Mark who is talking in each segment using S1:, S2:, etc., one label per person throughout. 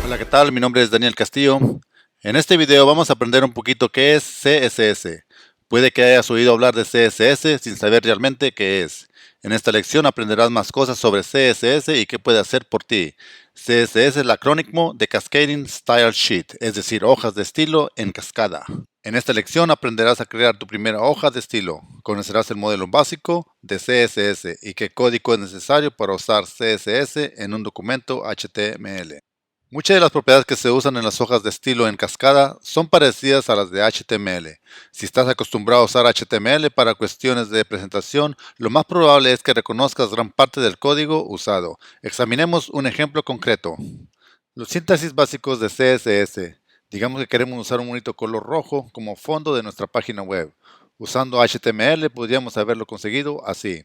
S1: Hola, ¿qué tal? Mi nombre es Daniel Castillo. En este video vamos a aprender un poquito qué es CSS. Puede que hayas oído hablar de CSS sin saber realmente qué es. En esta lección aprenderás más cosas sobre CSS y qué puede hacer por ti. CSS es el acrónimo de Cascading Style Sheet, es decir, hojas de estilo en cascada. En esta lección aprenderás a crear tu primera hoja de estilo, conocerás el modelo básico de CSS y qué código es necesario para usar CSS en un documento HTML. Muchas de las propiedades que se usan en las hojas de estilo en cascada son parecidas a las de HTML. Si estás acostumbrado a usar HTML para cuestiones de presentación, lo más probable es que reconozcas gran parte del código usado. Examinemos un ejemplo concreto. Los sintaxis básicos de CSS. Digamos que queremos usar un bonito color rojo como fondo de nuestra página web. Usando HTML podríamos haberlo conseguido así.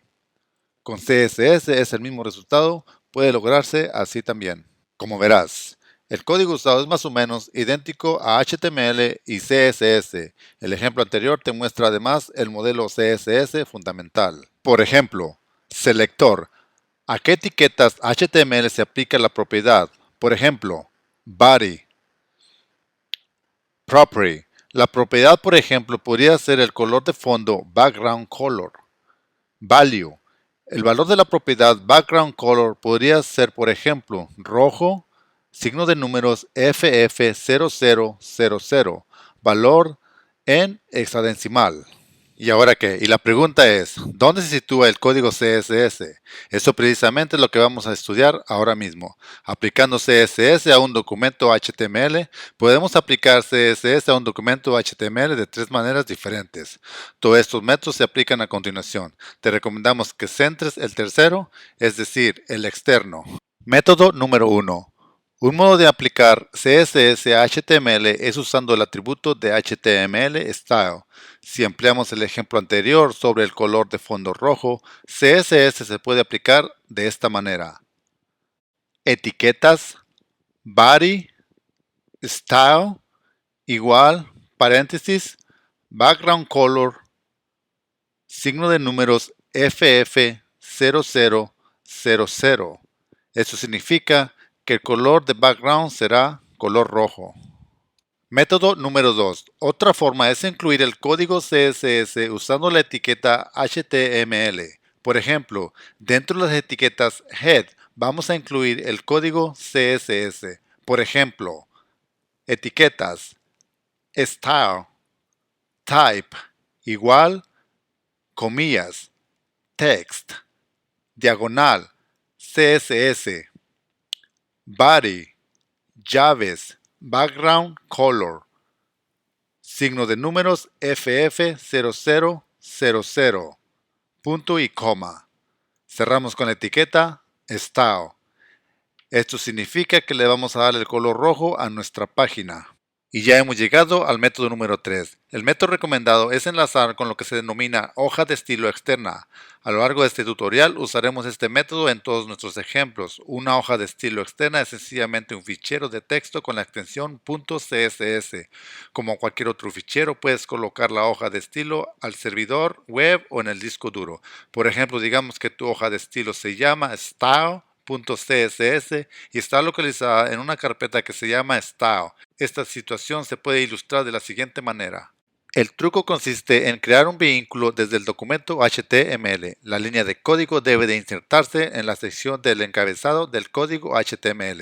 S1: Con CSS es el mismo resultado, puede lograrse así también. Como verás, el código usado es más o menos idéntico a HTML y CSS. El ejemplo anterior te muestra además el modelo CSS fundamental. Por ejemplo, selector. ¿A qué etiquetas HTML se aplica la propiedad? Por ejemplo, body, property. La propiedad, por ejemplo, podría ser el color de fondo background color. Value. El valor de la propiedad background color podría ser, por ejemplo, rojo, signo de números FF0000, valor en hexadecimal. ¿Y ahora qué? Y la pregunta es, ¿dónde se sitúa el código CSS? Eso precisamente es lo que vamos a estudiar ahora mismo. Aplicando CSS a un documento HTML, podemos aplicar CSS a un documento HTML de tres maneras diferentes. Todos estos métodos se aplican a continuación. Te recomendamos que centres el tercero, es decir, el externo. Método número 1. Un modo de aplicar CSS a HTML es usando el atributo de HTML Style. Si empleamos el ejemplo anterior sobre el color de fondo rojo, CSS se puede aplicar de esta manera. Etiquetas, body, style, igual, paréntesis, background color, signo de números FF0000. Eso significa que el color de background será color rojo. Método número 2. Otra forma es incluir el código CSS usando la etiqueta HTML. Por ejemplo, dentro de las etiquetas head vamos a incluir el código CSS. Por ejemplo, etiquetas style, type, igual, comillas, text, diagonal, CSS, body, llaves, background color, signo de números FF0000, punto y coma. Cerramos con la etiqueta style. Esto significa que le vamos a dar el color rojo a nuestra página. Y ya hemos llegado al método número 3. El método recomendado es enlazar con lo que se denomina hoja de estilo externa. A lo largo de este tutorial usaremos este método en todos nuestros ejemplos. Una hoja de estilo externa es sencillamente un fichero de texto con la extensión .css. Como cualquier otro fichero, puedes colocar la hoja de estilo al servidor web o en el disco duro. Por ejemplo, digamos que tu hoja de estilo se llama style.css y está localizada en una carpeta que se llama style. Esta situación se puede ilustrar de la siguiente manera. El truco consiste en crear un vínculo desde el documento HTML. La línea de código debe de insertarse en la sección del encabezado del código HTML,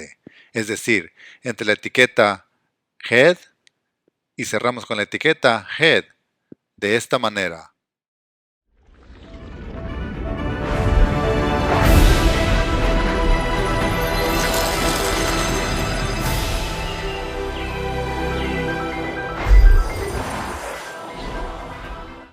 S1: es decir, entre la etiqueta head y cerramos con la etiqueta head de esta manera.